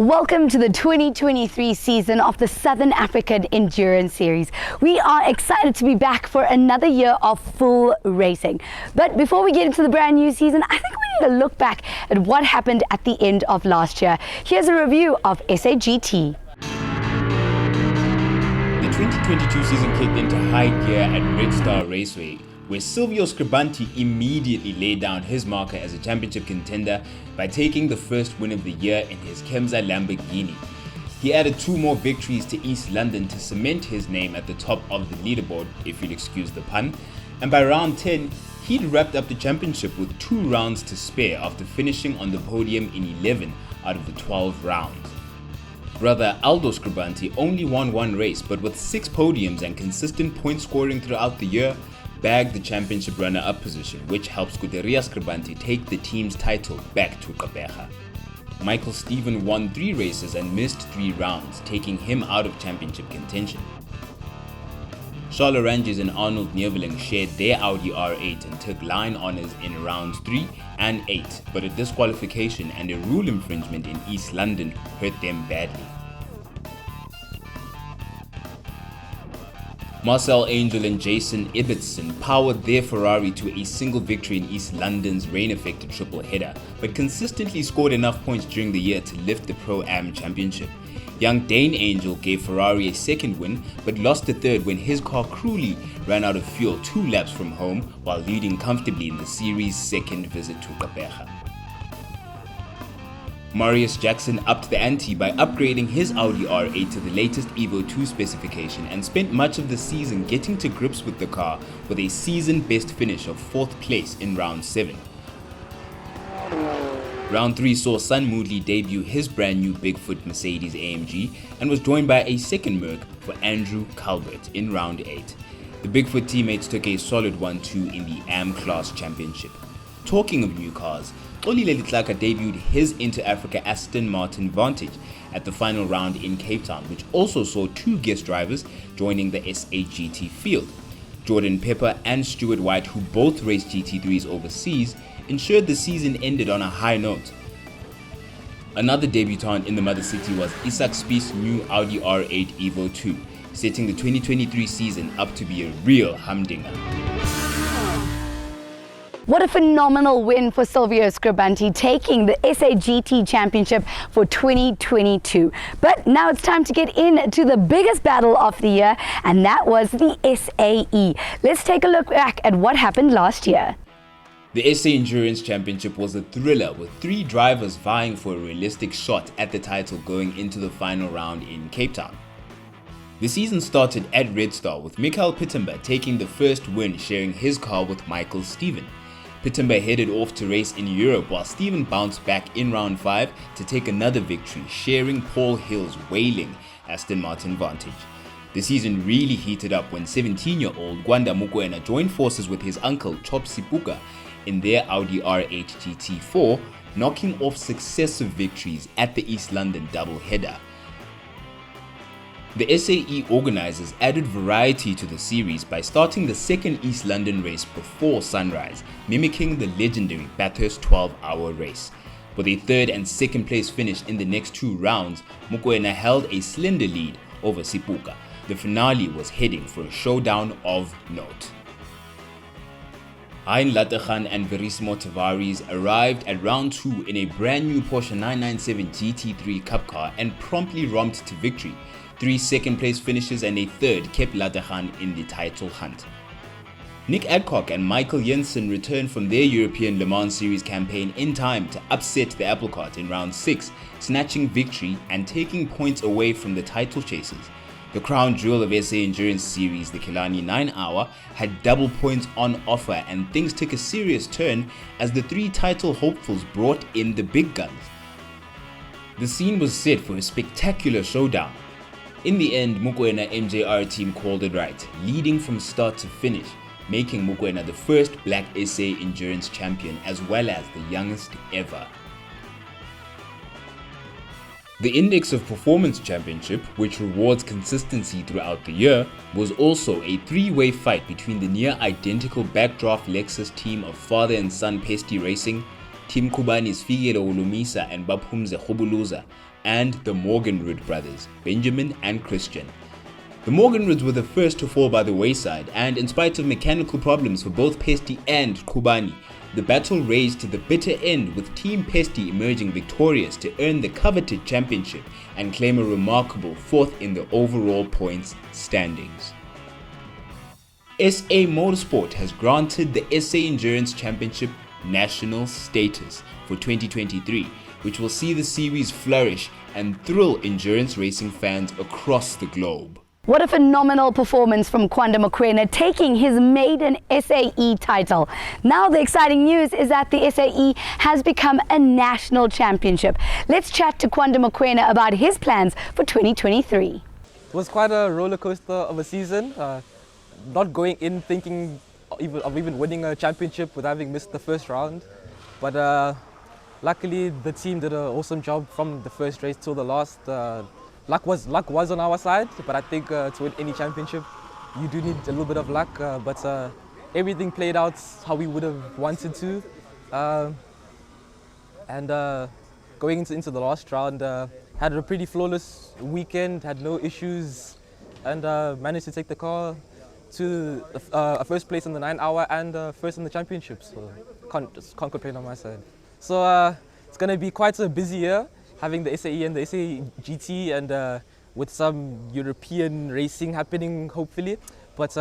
Welcome to the 2023 season of the Southern African Endurance Series. We are excited to be back for another year of full racing. But before we get into the brand new season, I think we need to look back at what happened at the end of last year. Here's a review of SAGT. The 2022 season kicked into high gear at Red Star Raceway, where Silvio Scribanti immediately laid down his marker as a championship contender by taking the first win of the year in his Kemza Lamborghini. He added 2 more victories to East London to cement his name at the top of the leaderboard, if you'll excuse the pun, and by round 10, he'd wrapped up the championship with 2 rounds to spare after finishing on the podium in 11 out of the 12 rounds. Brother Aldo Scribanti only won 1 race, but with 6 podiums and consistent point scoring throughout the year, bagged the championship runner-up position, which helps Scuderia Scribanti take the team's title back to Gqeberha. Michael Stephen won 3 races and missed 3 rounds, taking him out of championship contention. Charles Ranges and Arnold Neveling shared their Audi R8 and took line honours in rounds 3 and 8, but a disqualification and a rule infringement in East London hurt them badly. Marcel Angel and Jason Ibbotson powered their Ferrari to a single victory in East London's rain-affected triple header, but consistently scored enough points during the year to lift the Pro-Am championship. Young Dane Angel gave Ferrari a second win, but lost a third when his car cruelly ran out of fuel 2 laps from home while leading comfortably in the series' second visit to Gqeberha. Marius Jackson upped the ante by upgrading his Audi R8 to the latest Evo 2 specification and spent much of the season getting to grips with the car with a season best finish of 4th place in round 7. Round 3 saw Sun Moodley debut his brand new Bigfoot Mercedes AMG and was joined by a second Merc for Andrew Calvert in round 8. The Bigfoot teammates took a solid 1-2 in the AM Class Championship. Talking of new cars, Xolile Litlaka debuted his Inter-Africa Aston Martin Vantage at the final round in Cape Town, which also saw 2 guest drivers joining the SAGT field. Jordan Pepper and Stuart White, who both raced GT3s overseas, ensured the season ended on a high note. Another debutant in the Mother City was Isak Spieth's new Audi R8 Evo 2, setting the 2023 season up to be a real humdinger. What a phenomenal win for Silvio Scribanti, taking the SAGT Championship for 2022. But now it's time to get into the biggest battle of the year, and that was the SAE. Let's take a look back at what happened last year. The SA Endurance Championship was a thriller with 3 drivers vying for a realistic shot at the title going into the final round in Cape Town. The season started at Red Star with Michael Pittenber taking the first win, sharing his car with Michael Stephen. Pittenber headed off to race in Europe while Stephen bounced back in round 5 to take another victory, sharing Paul Hill's wailing Aston Martin Vantage. The season really heated up when 17-year-old Gwanda Mokoena joined forces with his uncle Chop Sipuka in their Audi R8 GT4, knocking off successive victories at the East London double-header. The SAE organisers added variety to the series by starting the second East London race before sunrise, mimicking the legendary Bathurst 12-hour race. With a 3rd and 2nd place finish in the next 2 rounds, Mokoena held a slender lead over Sipuka. The finale was heading for a showdown of note. Hein Lateghan and Verissimo Tavares arrived at round 2 in a brand new Porsche 997 GT3 Cup car and promptly romped to victory. 3 second place finishes and a 3rd kept Lateghan in the title hunt. Nick Adcock and Michael Jensen returned from their European Le Mans Series campaign in time to upset the apple cart in round 6, snatching victory and taking points away from the title chasers. The crown jewel of SA Endurance Series, the Killarney 9-hour, had double points on offer, and things took a serious turn as the 3 title hopefuls brought in the big guns. The scene was set for a spectacular showdown. In the end, Mokoena MJR team called it right, leading from start to finish, making Mokoena the first black SA Endurance champion as well as the youngest ever. The Index of Performance Championship, which rewards consistency throughout the year, was also a 3-way fight between the near-identical backdraft Lexus team of father and son Pesty Racing, Team Kubani's Figelo Ulumisa and Baphumze Khubuluza, and the Morgenrud brothers, Benjamin and Christian. The Morgenruds were the first to fall by the wayside, and in spite of mechanical problems for both Pesti and Kubani, the battle raged to the bitter end, with Team Pesti emerging victorious to earn the coveted championship and claim a remarkable 4th in the overall points standings. SA Motorsport has granted the SA Endurance Championship national status for 2023, which will see the series flourish and thrill endurance racing fans across the globe. What a phenomenal performance from Kwanda Mokoena, taking his maiden SAE title. Now the exciting news is that the SAE has become a national championship. Let's chat to Kwanda Mokoena about his plans for 2023. It was quite a roller coaster of a season. Not going in thinking of even winning a championship with having missed the first round. But luckily the team did an awesome job from the first race till the last. Luck was on our side, but I think to win any championship, you do need a little bit of luck. But everything played out how we would have wanted to. And going into the last round, had a pretty flawless weekend, had no issues, and managed to take the car to a first place in the 9-hour and first in the championship. So can't complain on my side. So it's going to be quite a busy year, having the SAE and the SAE GT, and with some European racing happening hopefully, but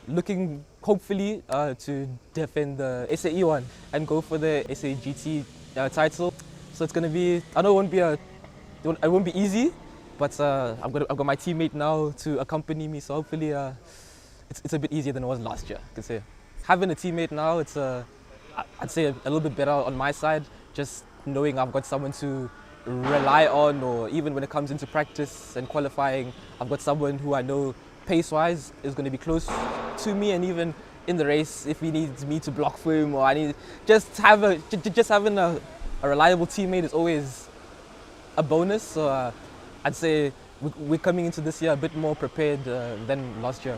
looking hopefully to defend the SAE one and go for the SAE GT title. So it's going to be, I know it won't be easy, but I've got my teammate now to accompany me, so hopefully it's a bit easier than it was last year, I could say. Having a teammate now, it's I'd say a little bit better on my side, just knowing I've got someone to rely on, or even when it comes into practice and qualifying, I've got someone who I know pace-wise is going to be close to me, and even in the race, if he needs me to block for him, or I need having a reliable teammate is always a bonus. So I'd say we're coming into this year a bit more prepared than last year.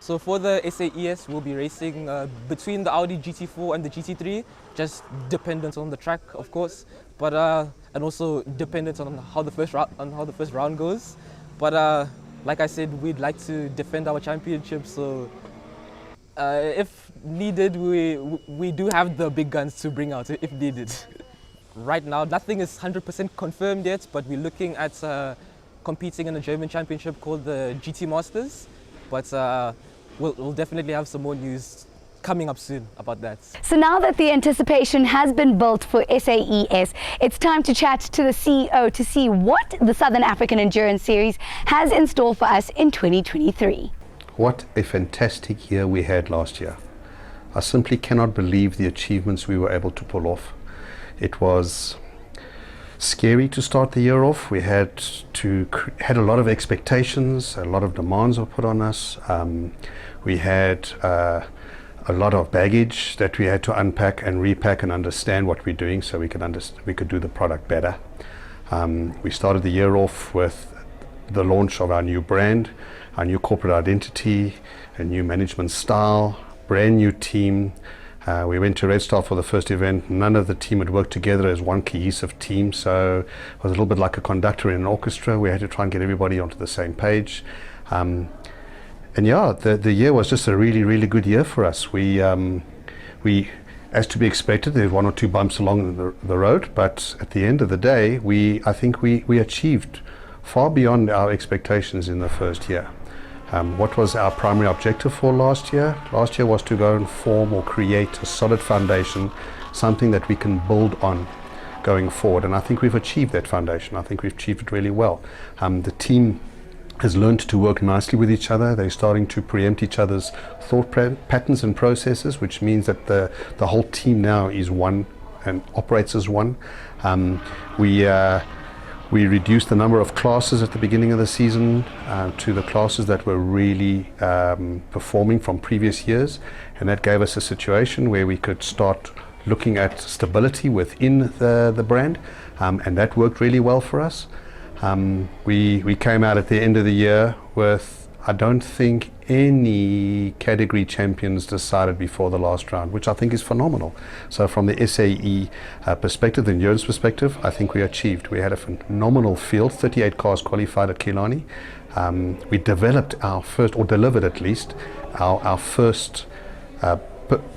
So for the SAES, we'll be racing between the Audi GT4 and the GT3, just dependent on the track, of course, but and also dependent on how the first round goes. But like I said, we'd like to defend our championship. So if needed, we do have the big guns to bring out if needed. Right now, nothing is 100% confirmed yet, but we're looking at competing in a German championship called the GT Masters. But we'll definitely have some more news coming up soon about that. So now that the anticipation has been built for SAES, it's time to chat to the CEO to see what the Southern African Endurance Series has in store for us in 2023. What a fantastic year we had last year. I simply cannot believe the achievements we were able to pull off. It was scary to start the year off. We had a lot of expectations, a lot of demands were put on us. We had a lot of baggage that we had to unpack and repack and understand what we're doing, so we could do the product better. We started the year off with the launch of our new brand, our new corporate identity, a new management style, brand new team. We went to Red Star for the first event. None of the team had worked together as one cohesive team, so it was a little bit like a conductor in an orchestra. We had to try and get everybody onto the same page. And yeah, the year was just a really, really good year for us. We as to be expected, there were one or two bumps along the road, but at the end of the day, I think we achieved far beyond our expectations in the first year. What was our primary objective for last year? Last year was to go and form or create a solid foundation, something that we can build on going forward. And I think we've achieved that foundation. I think we've achieved it really well. The team has learned to work nicely with each other. They're starting to preempt each other's thought patterns and processes, which means that the whole team now is one and operates as one. We reduced the number of classes at the beginning of the season to the classes that were really performing from previous years, and that gave us a situation where we could start looking at stability within the brand, and that worked really well for us. We came out at the end of the year with I don't think any category champions decided before the last round, which I think is phenomenal. So from the SAE perspective, the endurance perspective, I think we achieved. We had a phenomenal field, 38 cars qualified at Killarney. We developed our first, or delivered at least, our first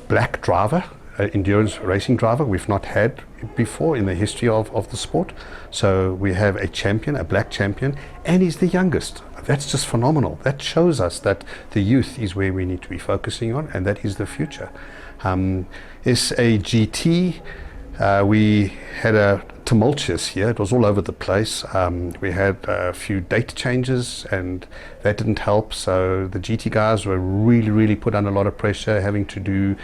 black driver, endurance racing driver. We've not had before in the history of the sport. So we have a champion, a black champion, and he's the youngest. That's just phenomenal. That shows us that the youth is where we need to be focusing on, and that is the future. SAGT, we had a tumultuous year. It was all over the place. We had a few date changes, and that didn't help. So the GT guys were really put under a lot of pressure, having to do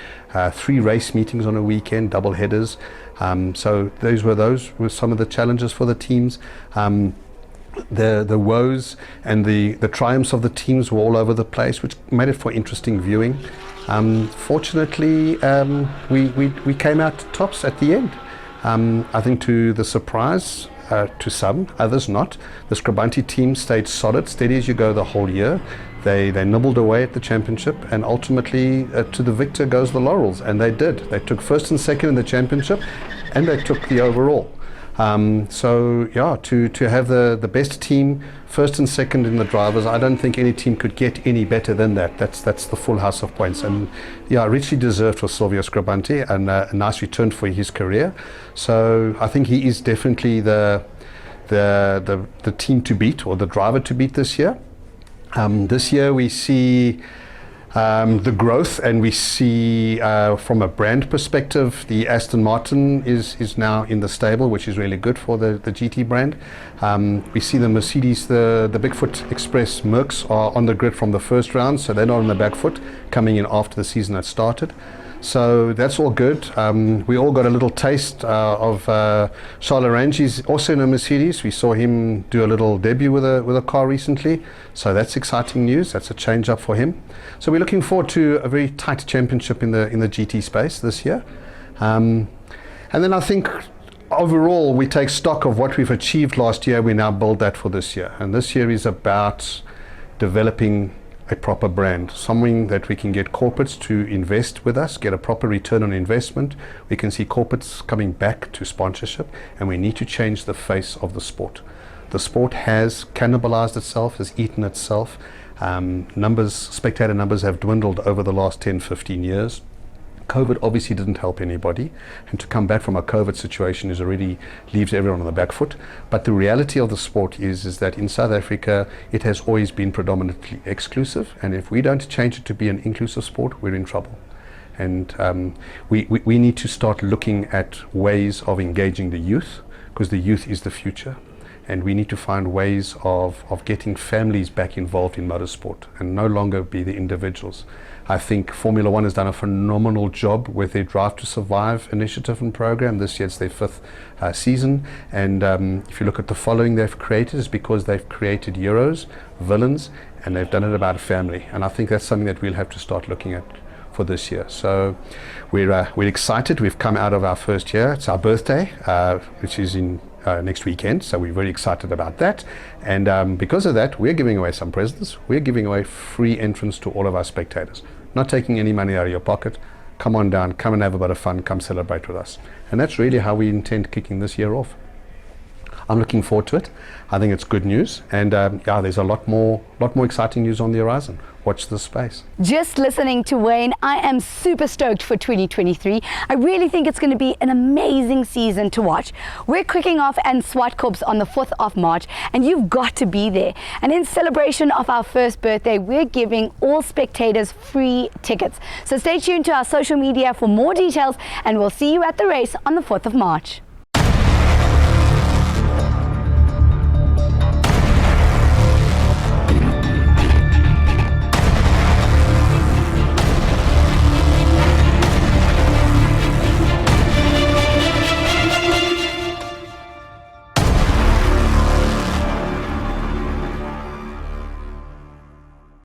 3 race meetings on a weekend, double headers. So those were some of the challenges for the teams. The woes and the triumphs of the teams were all over the place, which made it for interesting viewing. Fortunately, we came out tops at the end. I think to the surprise to some, others not. The Scribanti team stayed solid, steady as you go the whole year. They nibbled away at the championship, and ultimately to the victor goes the laurels, and they did. They took first and second in the championship, and they took the overall. So yeah, to have the best team first and second in the drivers, I don't think any team could get any better than that. That's the full house of points, and yeah, richly deserved for Silvio Scribanti, and a nice return for his career. So I think he is definitely the team to beat, or the driver to beat this year. This year we see the growth, and we see from a brand perspective, the Aston Martin is now in the stable, which is really good for the GT brand. We see the Mercedes, the Bigfoot Express Mercs are on the grid from the first round, so they're not on the back foot, coming in after the season had started. So that's all good. We all got a little taste of Charles Rangi's also in a Mercedes. We saw him do a little debut with a car recently. So that's exciting news. That's a change up for him. So we're looking forward to a very tight championship in the GT space this year. And then I think overall we take stock of what we've achieved last year. We now build that for this year. And this year is about developing a proper brand, something that we can get corporates to invest with us, get a proper return on investment. We can see corporates coming back to sponsorship, and we need to change the face of the sport. The sport has cannibalized itself, has eaten itself. Spectator numbers have dwindled over the last 10-15 years. COVID obviously didn't help anybody, and to come back from a COVID situation already leaves everyone on the back foot. But the reality of the sport is that in South Africa it has always been predominantly exclusive, and if we don't change it to be an inclusive sport, we're in trouble. And we need to start looking at ways of engaging the youth, because the youth is the future. And we need to find ways of getting families back involved in motorsport and no longer be the individuals. I think Formula One has done a phenomenal job with their Drive to Survive initiative and program. This year it's their 5th season. And if you look at the following they've created, it's because they've created heroes, villains, and they've done it about a family. And I think that's something that we'll have to start looking at for this year. So we're excited. We've come out of our first year. It's our birthday, which is in next weekend, so we're very excited about that. And because of that, we're giving away some presents. We're giving away free entrance to all of our spectators. Not taking any money out of your pocket. Come on down, come and have a bit of fun, come celebrate with us. And that's really how we intend kicking this year off. I'm looking forward to it. I think it's good news, and yeah, there's a lot more exciting news on the horizon. Watch this space. Just listening to Wayne, I am super stoked for 2023. I really think it's going to be an amazing season to watch. We're kicking off in Zwartkops on the 4th of March, and you've got to be there. And in celebration of our first birthday, we're giving all spectators free tickets. So stay tuned to our social media for more details, and we'll see you at the race on the 4th of March.